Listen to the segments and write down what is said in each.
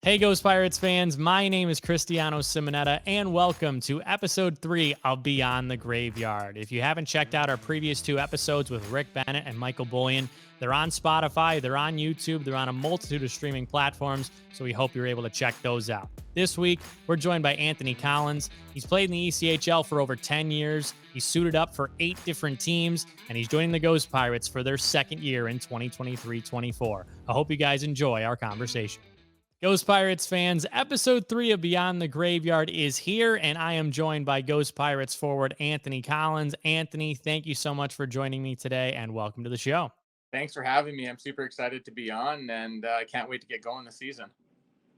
Hey, Ghost Pirates fans, my name is Cristiano Simonetta, and welcome to episode 3 of Beyond the Graveyard. If you haven't checked out our previous two episodes with Rick Bennett and Michael Bullion, they're on Spotify, they're on YouTube, they're on a multitude of streaming platforms, so we hope you're able to check those out. This week, we're joined by Anthony Collins. He's played in the ECHL for over 10 years. He's suited up for 8 different teams, and he's joining the Ghost Pirates for their second year in 2023-24. I hope you guys enjoy our conversation. Ghost Pirates fans, episode 3 of Beyond the Graveyard is here, and I am joined by Ghost Pirates forward Anthony Collins. Anthony, thank you so much for joining me today, and welcome to the show. Thanks for having me. I'm super excited to be on, and I can't wait to get going this season.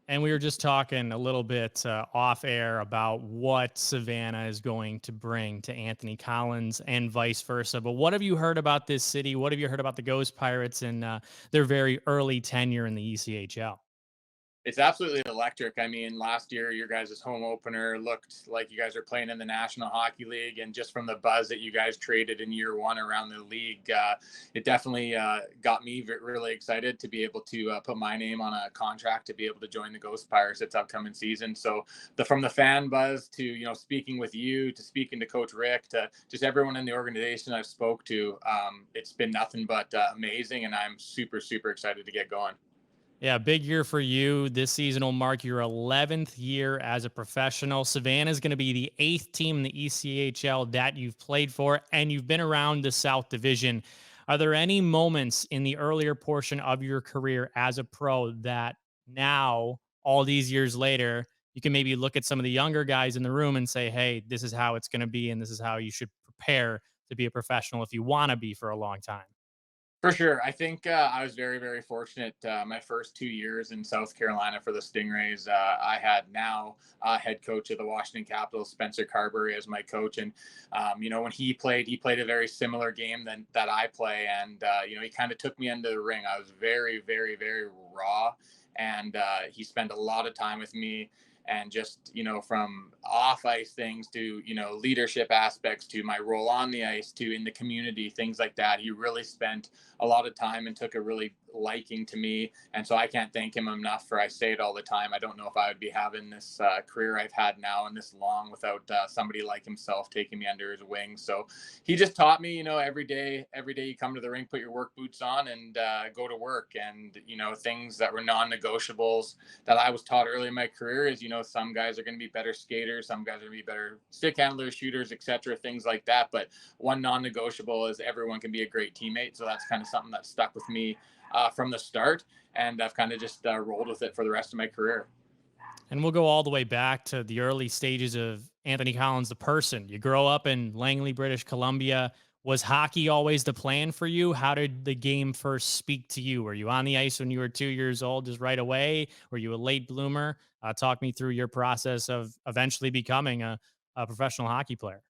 And we were just talking a little bit off air about what Savannah is going to bring to Anthony Collins and vice versa. But what have you heard about this city? What have you heard about the Ghost Pirates and their very early tenure in the ECHL? It's absolutely electric. I mean, last year, your guys' home opener looked like you guys are playing in the National Hockey League. And just from the buzz that you guys created in year one around the league, it definitely got me really excited to be able to put my name on a contract to be able to join the Ghost Pirates this upcoming season. So from the fan buzz to, speaking with you, to speaking to Coach Rick, to just everyone in the organization I've spoke to, it's been nothing but amazing. And I'm super, super excited to get going. Yeah, big year for you. This season will mark your 11th year as a professional. Savannah is going to be the 8th team in the ECHL that you've played for, and you've been around the South Division. Are there any moments in the earlier portion of your career as a pro that now, all these years later, you can maybe look at some of the younger guys in the room and say, hey, this is how it's going to be, and this is how you should prepare to be a professional if you want to be for a long time? For sure. I think I was very, very fortunate. My first 2 years in South Carolina for the Stingrays, I had now head coach of the Washington Capitals, Spencer Carberry, as my coach. And, when he played a very similar game that I play. And, he kind of took me into the ring. I was very, very, very raw. And he spent a lot of time with me, and just from off ice things to leadership aspects to my role on the ice to in the community, things like that. He really spent a lot of time and took a really liking to me, and so I can't thank him enough. For I say it all the time, I don't know if I would be having this career I've had now and this long without somebody like himself taking me under his wing. So he just taught me, every day you come to the rink, put your work boots on and go to work. And things that were non-negotiables that I was taught early in my career is, some guys are going to be better skaters, some guys are going to be better stick handlers, shooters, etc., things like that. But one non-negotiable is everyone can be a great teammate. So that's kind of something that stuck with me from the start, and I've kind of just rolled with it for the rest of my career. And we'll go all the way back to the early stages of Anthony Collins, the person. You grow up in Langley, British Columbia. Was hockey always the plan for you? How did the game first speak to you? Were you on the ice when you were 2 years old, just right away? Were you a late bloomer? Talk me through your process of eventually becoming a professional hockey player.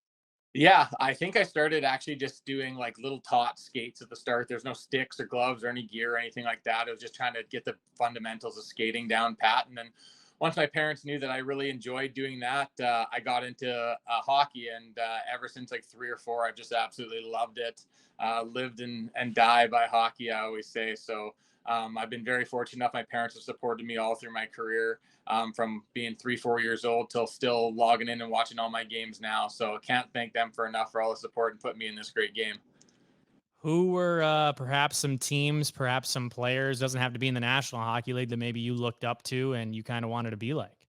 Yeah, I think I started actually just doing like little tot skates at the start. There's no sticks or gloves or any gear or anything like that. I was just trying to get the fundamentals of skating down pat. And then once my parents knew that I really enjoyed doing that, I got into hockey. And ever since like 3 or 4, I've just absolutely loved it. Lived and die by hockey, I always say. So I've been very fortunate enough. My parents have supported me all through my career, from being 3, 4 years old till still logging in and watching all my games now. So I can't thank them for enough for all the support and putting me in this great game. Who were perhaps some teams, perhaps some players, doesn't have to be in the National Hockey League, that maybe you looked up to and you kind of wanted to be like?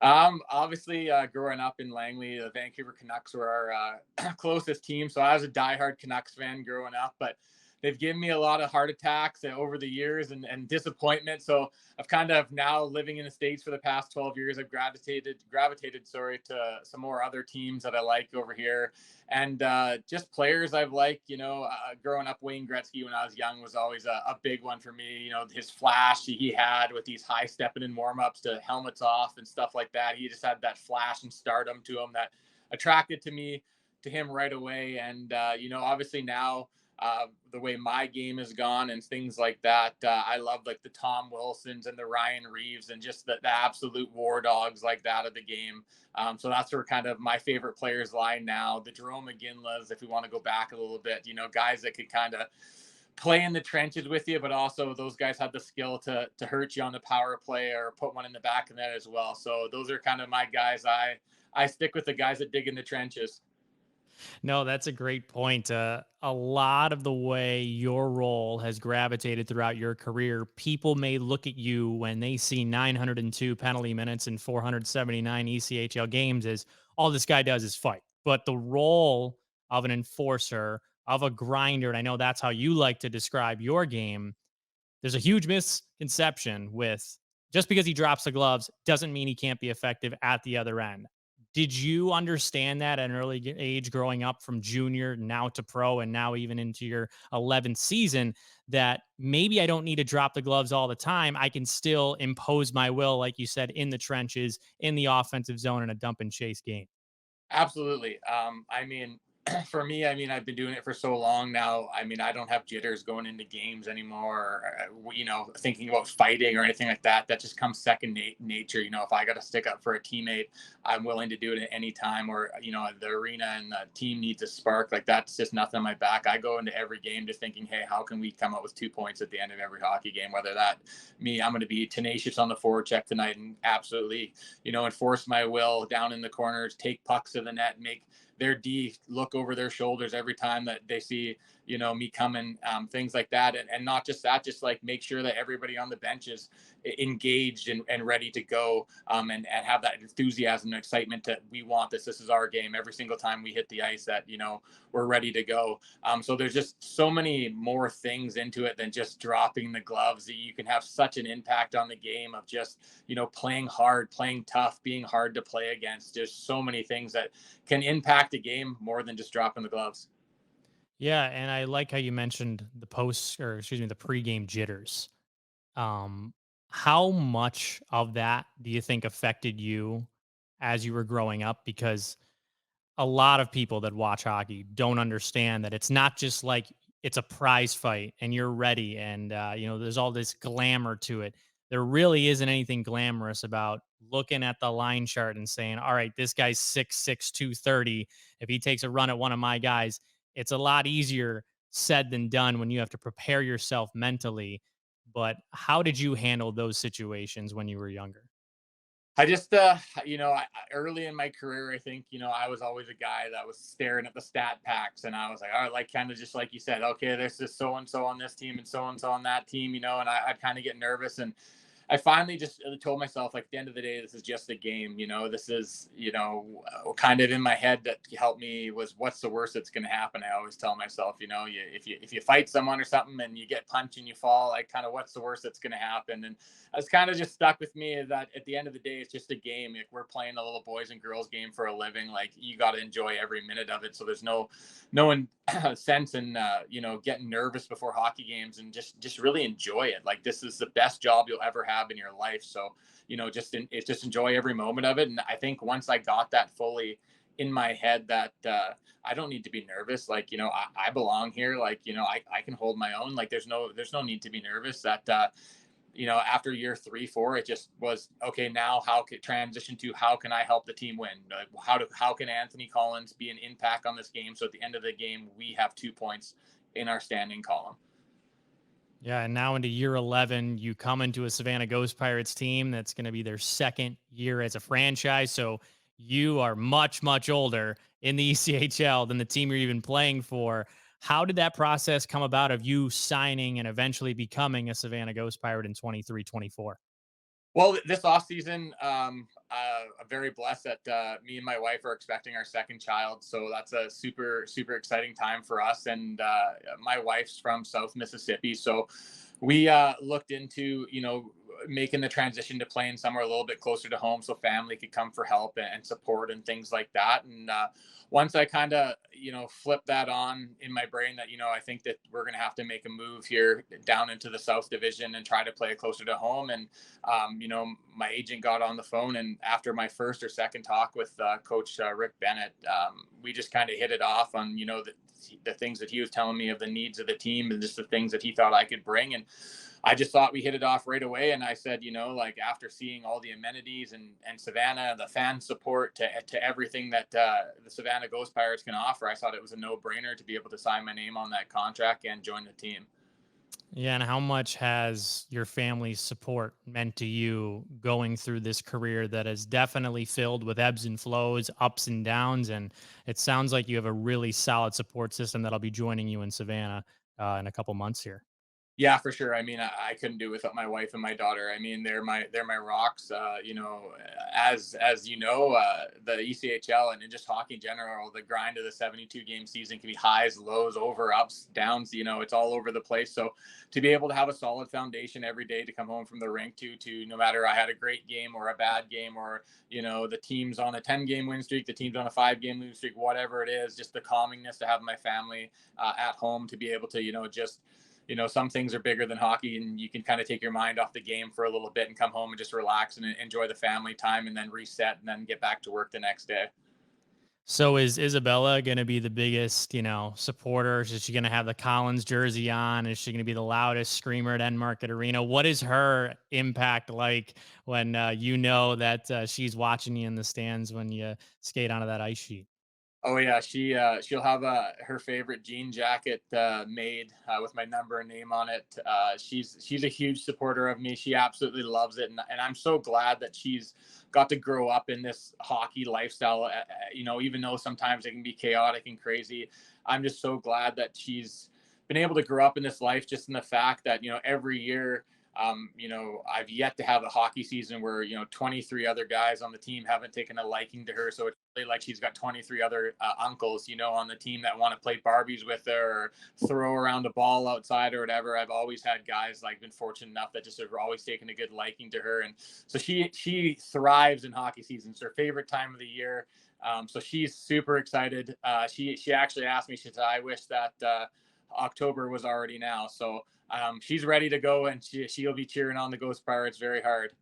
Obviously, growing up in Langley, the Vancouver Canucks were our closest team. So I was a diehard Canucks fan growing up, but they've given me a lot of heart attacks over the years, and disappointment. So I've kind of now living in the States for the past 12 years. I've gravitated, sorry, to some more other teams that I like over here, and just players I've liked. Growing up, Wayne Gretzky when I was young was always a big one for me. His flash he had with these high stepping in warm-ups to helmets off and stuff like that. He just had that flash and stardom to him that attracted to him right away. And obviously now, the way my game has gone and things like that. I love like the Tom Wilsons and the Ryan Reeves and just the absolute war dogs like that of the game. So that's where kind of my favorite players lie now. The Jerome McGinleys, if we want to go back a little bit, guys that could kind of play in the trenches with you, but also those guys have the skill to hurt you on the power play or put one in the back of the net as well. So those are kind of my guys. I stick with the guys that dig in the trenches. No, that's a great point. A lot of the way your role has gravitated throughout your career, people may look at you when they see 902 penalty minutes and 479 ECHL games as all this guy does is fight. But the role of an enforcer, of a grinder, and I know that's how you like to describe your game, there's a huge misconception with just because he drops the gloves doesn't mean he can't be effective at the other end. Did you understand that at an early age growing up from junior now to pro and now even into your 11th season that maybe I don't need to drop the gloves all the time. I can still impose my will, like you said, in the trenches, in the offensive zone in a dump and chase game? Absolutely. I mean, for me, I mean, I've been doing it for so long now. I mean, I don't have jitters going into games anymore. Thinking about fighting or anything like that. That just comes nature. If I got to stick up for a teammate, I'm willing to do it at any time. Or the arena and the team needs a spark. Like that's just nothing on my back. I go into every game just thinking, hey, how can we come up with 2 points at the end of every hockey game? Whether that I'm going to be tenacious on the forward check tonight and absolutely enforce my will down in the corners, take pucks to the net, make their D look over their shoulders every time that they see, me coming, things like that. And not just that, just like make sure that everybody on the bench is engaged and ready to go, and have that enthusiasm and excitement that we want this. This is our game every single time we hit the ice that, we're ready to go. So there's just so many more things into it than just dropping the gloves that you can have such an impact on the game of just, playing hard, playing tough, being hard to play against. There's so many things that can impact a game more than just dropping the gloves. Yeah, and I like how you mentioned the post or excuse me, the pregame jitters. Um, how much of that do you think affected you as you were growing up? Because a lot of people that watch hockey don't understand that it's not just like it's a prize fight and you're ready and there's all this glamour to it. There really isn't anything glamorous about looking at the line chart and saying, all right, this guy's 6'6", 230. If he takes a run at one of my guys, it's a lot easier said than done when you have to prepare yourself mentally. But how did you handle those situations when you were younger? I just, early in my career, I think, I was always a guy that was staring at the stat packs, and I was like, all right, like kind of just like you said, okay, there's this so and so on this team and so on that team, and I'd kind of get nervous. And I finally just told myself, like, at the end of the day, this is just a game. This is, kind of in my head that helped me was what's the worst that's going to happen. I always tell myself, if you fight someone or something and you get punched and you fall, like, kind of what's the worst that's going to happen. And it's kind of just stuck with me that at the end of the day, it's just a game. Like, we're playing a little boys and girls game for a living. Like, you got to enjoy every minute of it. So there's no one sense in getting nervous before hockey games, and just really enjoy it. Like, this is the best job you'll ever have in your life. So just enjoy every moment of it. And I think once I got that fully in my head that I don't need to be nervous. Like, I belong here. Like, I can hold my own. Like, there's no need to be nervous. That after year 3, 4, it just was okay. Now, how can transition to how can I help the team win? How can Anthony Collins be an impact on this game? So at the end of the game, we have 2 points in our standing column. Yeah, and now into year 11, you come into a Savannah Ghost Pirates team that's going to be their second year as a franchise. So you are much, much older in the ECHL than the team you're even playing for. How did that process come about of you signing and eventually becoming a Savannah Ghost Pirate in 23, 24? Well, this off season, I'm very blessed that me and my wife are expecting our second child. So that's a super, super exciting time for us. And my wife's from South Mississippi. So we looked into, making the transition to playing somewhere a little bit closer to home so family could come for help and support and things like that. And once I kind of, flipped that on in my brain that, I think that we're going to have to make a move here down into the South Division and try to play closer to home. And, my agent got on the phone, and after my first or second talk with Coach Rick Bennett, we just kind of hit it off on, the things that he was telling me of the needs of the team and just the things that he thought I could bring. And I just thought we hit it off right away. And I said, like after seeing all the amenities and Savannah, the fan support to everything that the Savannah Ghost Pirates can offer, I thought it was a no brainer to be able to sign my name on that contract and join the team. Yeah, and how much has your family's support meant to you going through this career that is definitely filled with ebbs and flows, ups and downs? And it sounds like you have a really solid support system that'll be joining you in Savannah in a couple months here. Yeah, for sure. I mean, I couldn't do it without my wife and my daughter. I mean, they're my rocks. As you know, the ECHL and just hockey in general, the grind of the 72 game season can be highs, lows, over, ups, downs. It's all over the place. So to be able to have a solid foundation every day to come home from the rink to no matter I had a great game or a bad game, or the team's on a 10 game win streak, the team's on a 5 game win streak, whatever it is, just the calmingness to have my family at home, to be able to just some things are bigger than hockey, and you can kind of take your mind off the game for a little bit and come home and just relax and enjoy the family time, and then reset and then get back to work the next day. So is Isabella going to be the biggest, supporter? Is she going to have the Collins jersey on? Is she going to be the loudest screamer at End Market Arena? What is her impact like when you know that she's watching you in the stands when you skate onto that ice sheet? Oh yeah, she'll have her favorite jean jacket made with my number and name on it. She's a huge supporter of me. She absolutely loves it, and I'm so glad that she's got to grow up in this hockey lifestyle. Even though sometimes it can be chaotic and crazy, I'm just so glad that she's been able to grow up in this life. Just in the fact that every year. I've yet to have a hockey season where 23 other guys on the team haven't taken a liking to her. So it's really like she's got 23 other uncles, on the team that want to play Barbies with her or throw around a ball outside or whatever. I've always had guys like been fortunate enough that just have always taken a good liking to her, and so she thrives in hockey season. It's her favorite time of the year. So she's super excited. She actually asked me. She said, "I wish that October was already now." So she's ready to go, and she'll be cheering on the Ghost Pirates very hard.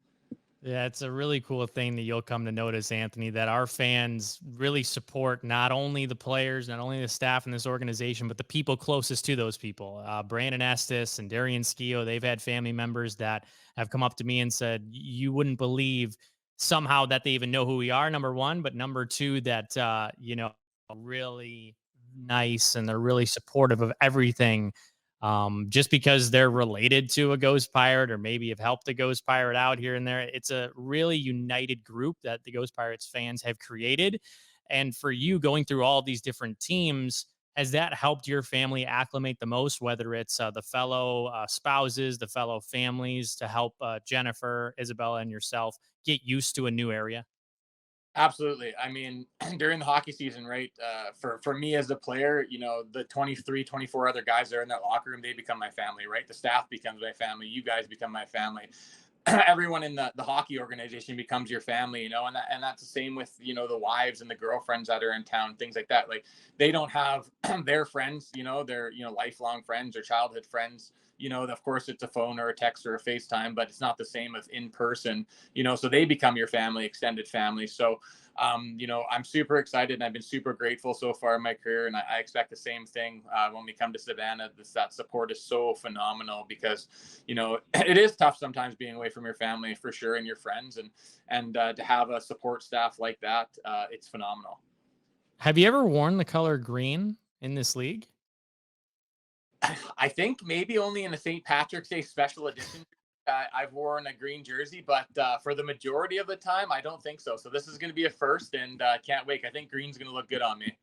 Yeah, it's a really cool thing that you'll come to notice, Anthony, that our fans really support not only the players, not only the staff in this organization, but the people closest to those people. Brandon Estes and Darian Skio, they've had family members that have come up to me and said, you wouldn't believe somehow that they even know who we are, number one, but number two, that, really nice and they're really supportive of everything just because they're related to a ghost pirate or maybe have helped a ghost pirate out here and there. It's a really united group that the Ghost Pirates fans have created. And for you going through all these different teams, has that helped your family acclimate the most, whether it's the fellow spouses, the fellow families, to help Jennifer, Isabella, and yourself get used to a new area? Absolutely. I mean, during the hockey season, right? For me as a player, the 23, 24 other guys that are in that locker room, they become my family, right? The staff becomes my family. You guys become my family. Everyone in the hockey organization becomes your family, and that's the same with the wives and the girlfriends that are in town, things like that. Like they don't have their friends, their lifelong friends or childhood friends. Of course it's a phone or a text or a FaceTime, but it's not the same as in person. So they become your family, extended family. So I'm super excited, and I've been super grateful so far in my career, and I expect the same thing when we come to Savannah. That support is so phenomenal because it is tough sometimes being away from your family for sure, and your friends, and to have a support staff like that, it's phenomenal. Have you ever worn the color green in this league? I think maybe only in a St. Patrick's Day special edition. I've worn a green jersey, but for the majority of the time, I don't think so. So this is going to be a first, and can't wait. I think green's going to look good on me.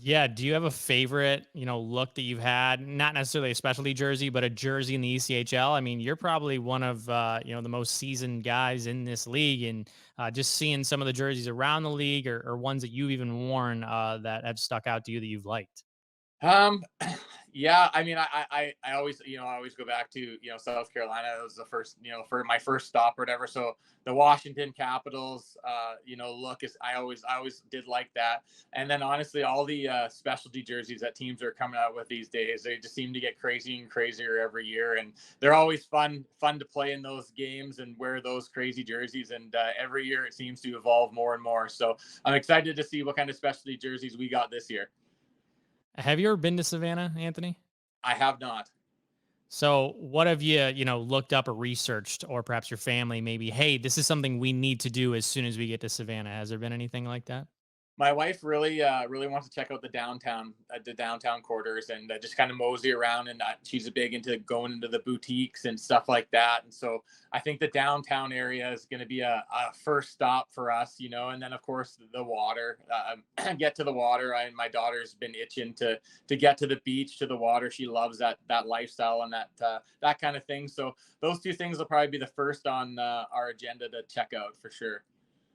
Yeah. Do you have a favorite, look that you've had? Not necessarily a specialty jersey, but a jersey in the ECHL. I mean, you're probably one of the most seasoned guys in this league, and just seeing some of the jerseys around the league or ones that you've even worn that have stuck out to you that you've liked. Um, yeah, I mean, I always, I always go back to, South Carolina. It was the first, for my first stop or whatever. So the Washington Capitals, look is, I always did like that. And then honestly, all the specialty jerseys that teams are coming out with these days, they just seem to get crazy and crazier every year. And they're always fun to play in those games and wear those crazy jerseys. And every year it seems to evolve more and more. So I'm excited to see what kind of specialty jerseys we got this year. Have you ever been to Savannah, Anthony? I have not. So, what have you, looked up or researched, or perhaps your family maybe? Hey, this is something we need to do as soon as we get to Savannah. Has there been anything like that? My wife really really wants to check out the downtown quarters, and just kind of mosey around, and she's big into going into the boutiques and stuff like that. And so I think the downtown area is going to be a first stop for us, and then of course the water. Get to the water. My daughter's been itching to get to the beach, to the water. She loves that lifestyle and that kind of thing. So those two things will probably be the first on our agenda to check out for sure.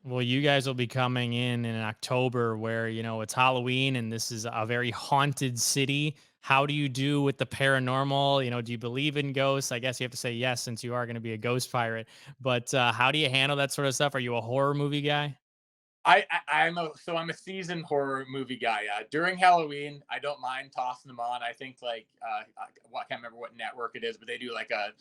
Well, you guys will be coming in October where, it's Halloween and this is a very haunted city. How do you do with the paranormal? Do you believe in ghosts? I guess you have to say yes since you are going to be a ghost pirate. But how do you handle that sort of stuff? Are you a horror movie guy? I'm a seasoned horror movie guy. During Halloween, I don't mind tossing them on. I think like I can't remember what network it is, but they do like a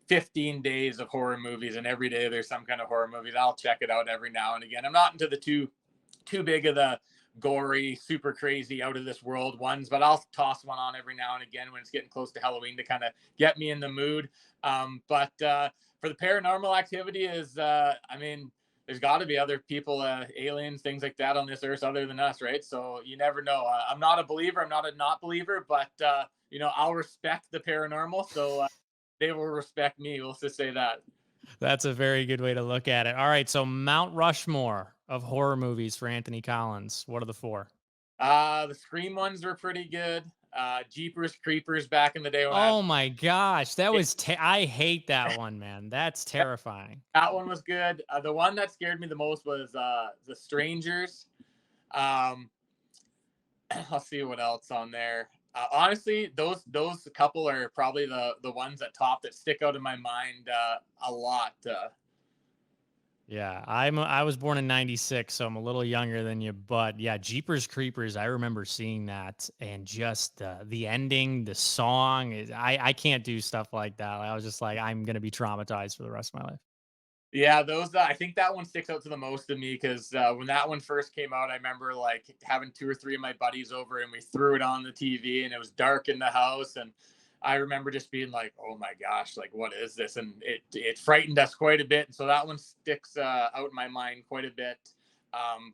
15 days of horror movies, and every day there's some kind of horror movies. I'll check it out every now and again. I'm not into the too big of the gory, super crazy, out of this world ones, but I'll toss one on every now and again when it's getting close to Halloween to kind of get me in the mood. But for the paranormal activity is, I mean, there's got to be other people, aliens, things like that on this earth other than us, right? So you never know. I'm not a believer. I'm not a not believer, but I'll respect the paranormal, so they will respect me. We'll just say that. That's a very good way to look at it. All right. So, Mount Rushmore of horror movies for Anthony Collins. What are the four? The Scream ones were pretty good. Jeepers Creepers back in the day when I Oh my gosh. That it, was, I hate that one, man. That's terrifying. that one was good. The one that scared me the most was The Strangers. Um, I'll see what else on there. Honestly, those couple are probably the ones that stick out in my mind a lot. Yeah, I was born in '96, so I'm a little younger than you. But yeah, Jeepers Creepers, I remember seeing that, and just the ending, the song. I can't do stuff like that. I was just like, I'm gonna be traumatized for the rest of my life. Yeah, those. I think that one sticks out to the most of me because when that one first came out, I remember like having two or three of my buddies over, and we threw it on the TV, and it was dark in the house, and I remember just being like, "Oh my gosh, like what is this?" And it frightened us quite a bit, and so that one sticks out in my mind quite a bit.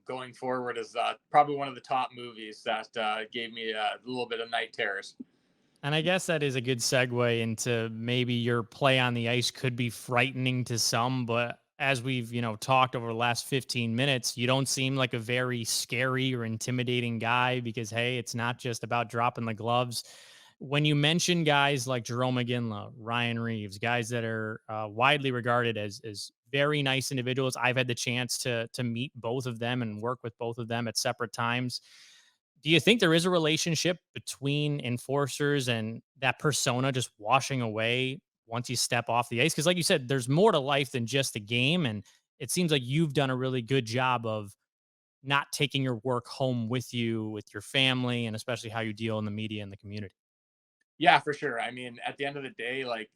Going forward is probably one of the top movies that gave me a little bit of night terrors. And I guess that is a good segue into maybe your play on the ice could be frightening to some, but as we've, talked over the last 15 minutes, you don't seem like a very scary or intimidating guy because, hey, it's not just about dropping the gloves. When you mention guys like Jerome McGinley, Ryan Reeves, guys that are widely regarded as very nice individuals, I've had the chance to meet both of them and work with both of them at separate times. Do you think there is a relationship between enforcers and that persona just washing away once you step off the ice? Because, like you said, there's more to life than just a game. And it seems like you've done a really good job of not taking your work home with you, with your family, and especially how you deal in the media and the community. Yeah, for sure. I mean, at the end of the day, like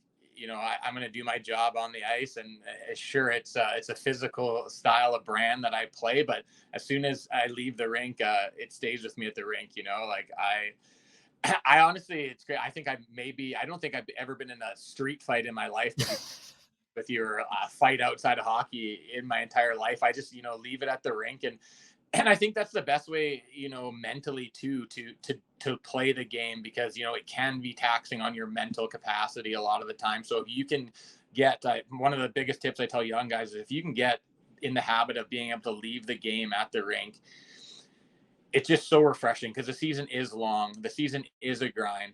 I'm going to do my job on the ice, and sure, it's a physical style of brand that I play. But as soon as I leave the rink, it stays with me at the rink. Like I honestly, it's great. I don't think I've ever been in a street fight in my life with your fight outside of hockey in my entire life. I just leave it at the rink, and I think that's the best way, mentally to play the game because it can be taxing on your mental capacity a lot of the time. So if you can get one of the biggest tips I tell young guys is if you can get in the habit of being able to leave the game at the rink, it's just so refreshing because the season is long, the season is a grind.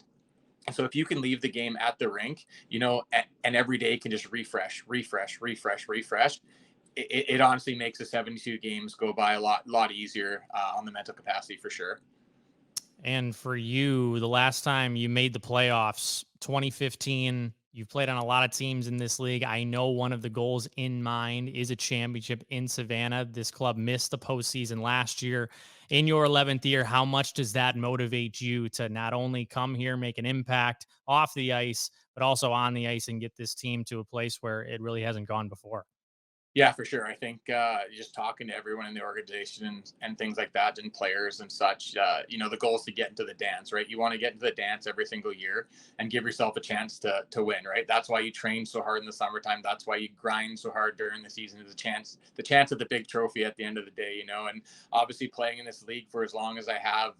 So if you can leave the game at the rink, and every day can just refresh, it honestly makes the 72 games go by a lot easier on the mental capacity for sure. And for you, the last time you made the playoffs, 2015, you've played on a lot of teams in this league. I know one of the goals in mind is a championship in Savannah. This club missed the postseason last year. In your 11th year, how much does that motivate you to not only come here, make an impact off the ice, but also on the ice and get this team to a place where it really hasn't gone before? Yeah, for sure. I think just talking to everyone in the organization and things like that, and players and such, the goal is to get into the dance, right? You want to get into the dance every single year and give yourself a chance to win, right? That's why you train so hard in the summertime. That's why you grind so hard during the season, is the chance at the big trophy at the end of the day, And obviously, playing in this league for as long as I have,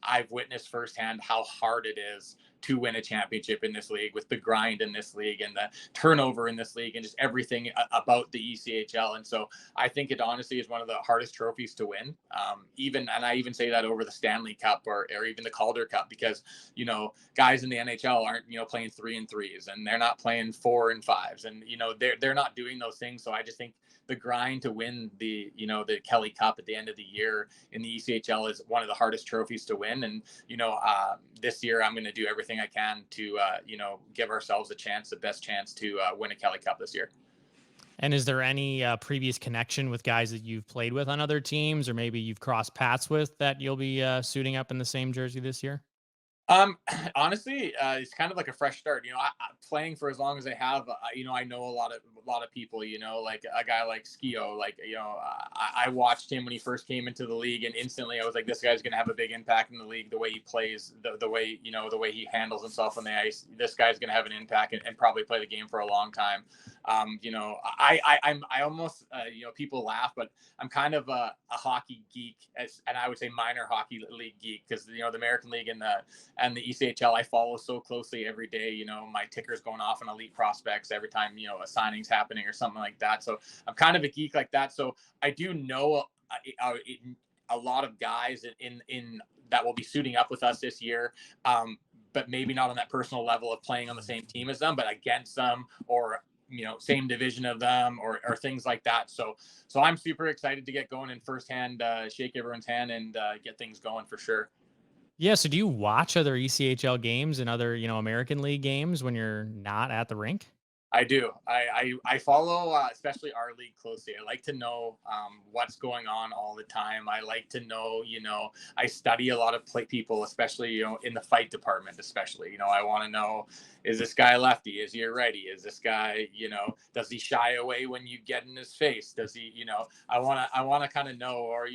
I've witnessed firsthand how hard it is to win a championship in this league, with the grind in this league and the turnover in this league and just everything about the ECHL. And so I think it honestly is one of the hardest trophies to win. And I even say that over the Stanley Cup, or even the Calder Cup, because, guys in the NHL aren't, playing 3-3s, and they're not playing 4-5s, and, they're not doing those things. So I just think the grind to win the Kelly Cup at the end of the year in the ECHL is one of the hardest trophies to win. And this year I'm going to do everything I can to give ourselves the best chance to win a Kelly Cup this year. And is there any previous connection with guys that you've played with on other teams, or maybe you've crossed paths with, that you'll be suiting up in the same jersey this year? Honestly, it's kind of like a fresh start. Playing for as long as I have, I know a lot of people. Like a guy like Skio. Like, I watched him when he first came into the league, and instantly I was like, this guy's going to have a big impact in the league. The way he plays, the way the way he handles himself on the ice. This guy's going to have an impact, and probably play the game for a long time. I almost, people laugh, but I'm kind of a hockey geek, and I would say minor hockey league geek, because the American League and the ECHL I follow so closely every day. My ticker's going off in elite prospects every time a signing's happening or something like that. So I'm kind of a geek like that. So I do know a lot of guys in that will be suiting up with us this year. But maybe not on that personal level of playing on the same team as them, but against them, or same division of them, or things like that. So I'm super excited to get going and firsthand shake everyone's hand and get things going for sure. Yeah. So do you watch other ECHL games and other, American League games when you're not at the rink? I do. I follow, especially our league, closely. I like to know what's going on all the time. I like to know, I study a lot of people, especially, in the fight department, especially. I want to know, is this guy lefty? Is he a righty? Is this guy, does he shy away when you get in his face? Does he, I want to kind of know, or,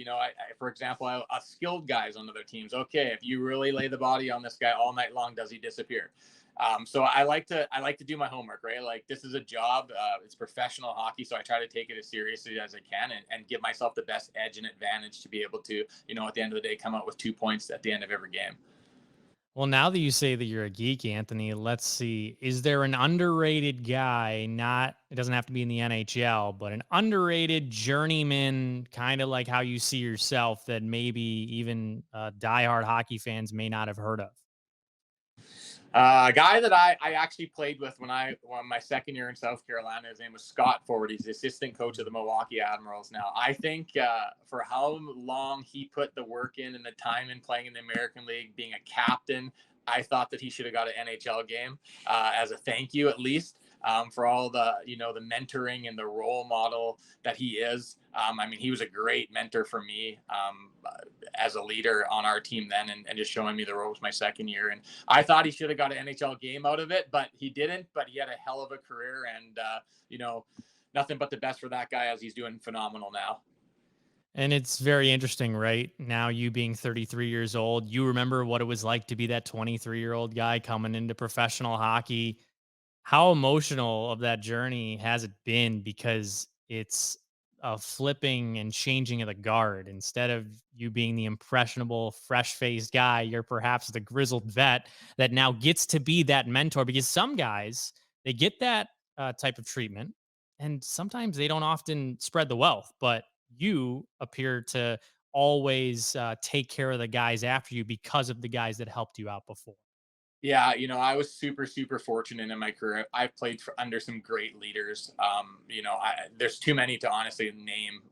for example, skilled guys on other teams. Okay, if you really lay the body on this guy all night long, does he disappear? So I like to do my homework, right? Like, this is a job. It's professional hockey, so I try to take it as seriously as I can, and give myself the best edge and advantage to be able to, at the end of the day, come out with 2 points at the end of every game. Well, now that you say that you're a geek, Anthony, let's see. Is there an underrated guy, not, it doesn't have to be in the NHL, but an underrated journeyman, kind of like how you see yourself, that maybe even diehard hockey fans may not have heard of? A guy that I actually played with when my second year in South Carolina. His name was Scott Ford. He's the assistant coach of the Milwaukee Admirals now. I think for how long he put the work in and the time in playing in the American League, being a captain, I thought that he should have got an NHL game as a thank you, at least. For all the mentoring and the role model that he is. I mean, he was a great mentor for me as a leader on our team then, and just showing me the ropes my second year. And I thought he should have got an NHL game out of it, but he didn't. But he had a hell of a career, and nothing but the best for that guy, as he's doing phenomenal now. And it's very interesting, right? Now, you being 33 years old, you remember what it was like to be that 23-year-old guy coming into professional hockey. How emotional of that journey has it been? Because it's a flipping and changing of the guard. Instead of you being the impressionable, fresh faced guy, you're perhaps the grizzled vet that now gets to be that mentor. Because some guys, they get that type of treatment, and sometimes they don't often spread the wealth, but you appear to always take care of the guys after you because of the guys that helped you out before. Yeah, I was super, super fortunate in my career. I've played under some great leaders. There's too many to honestly name.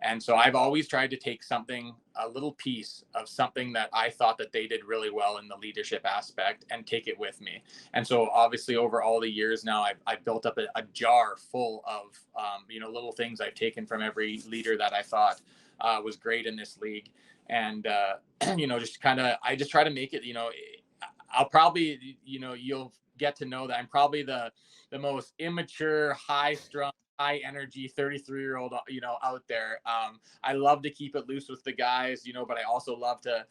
And so I've always tried to take a little piece of something that I thought that they did really well in the leadership aspect, and take it with me. And so obviously over all the years now, I've built up a jar full of, little things I've taken from every leader that I thought was great in this league. And, I just try to make it, I'll probably, you'll get to know that I'm probably the most immature, high strung, high energy 33-year-old, out there. I love to keep it loose with the guys, but I also love to,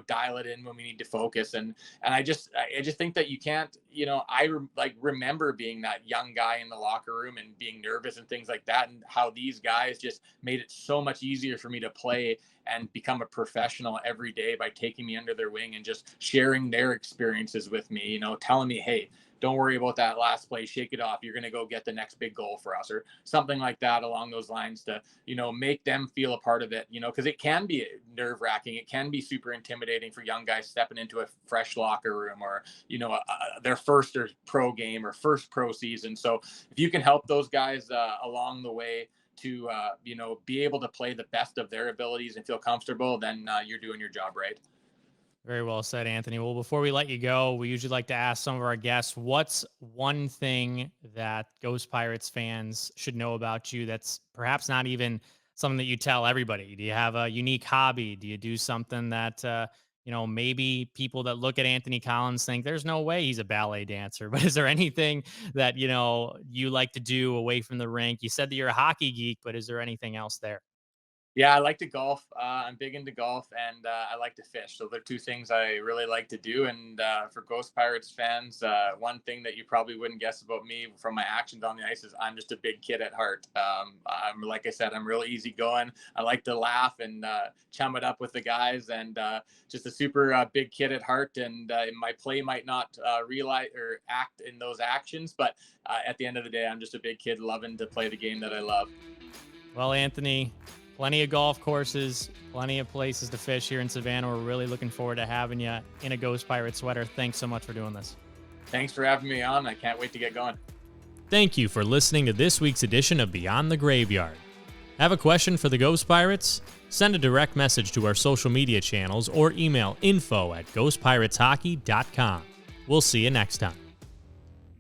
dial it in when we need to focus. And I just think that you can't, remember being that young guy in the locker room and being nervous and things like that, and how these guys just made it so much easier for me to play and become a professional every day by taking me under their wing and just sharing their experiences with me, telling me, hey, don't worry about that last play, shake it off, you're going to go get the next big goal for us, or something like that along those lines, to make them feel a part of it, because it can be nerve wracking, it can be super intimidating for young guys stepping into a fresh locker room, or their first or pro game or first pro season. So if you can help those guys along the way to be able to play the best of their abilities and feel comfortable, then you're doing your job right. Very well said, Anthony. Well, before we let you go, we usually like to ask some of our guests, what's one thing that Ghost Pirates fans should know about you that's perhaps not even something that you tell everybody? Do you have a unique hobby? Do you do something that, maybe people that look at Anthony Collins think there's no way he's a ballet dancer? But is there anything that, you like to do away from the rink? You said that you're a hockey geek, but is there anything else there? Yeah, I like to golf. I'm big into golf, and I like to fish. So they're two things I really like to do. And for Ghost Pirates fans, one thing that you probably wouldn't guess about me from my actions on the ice is I'm just a big kid at heart. I'm, like I said, I'm real easygoing. I like to laugh and chum it up with the guys, and just a super big kid at heart. And my play might not realize or act in those actions, but at the end of the day, I'm just a big kid loving to play the game that I love. Well, Anthony, plenty of golf courses, plenty of places to fish here in Savannah. We're really looking forward to having you in a Ghost Pirate sweater. Thanks so much for doing this. Thanks for having me on. I can't wait to get going. Thank you for listening to this week's edition of Beyond the Graveyard. Have a question for the Ghost Pirates? Send a direct message to our social media channels or email info@ghostpirateshockey.com. We'll see you next time.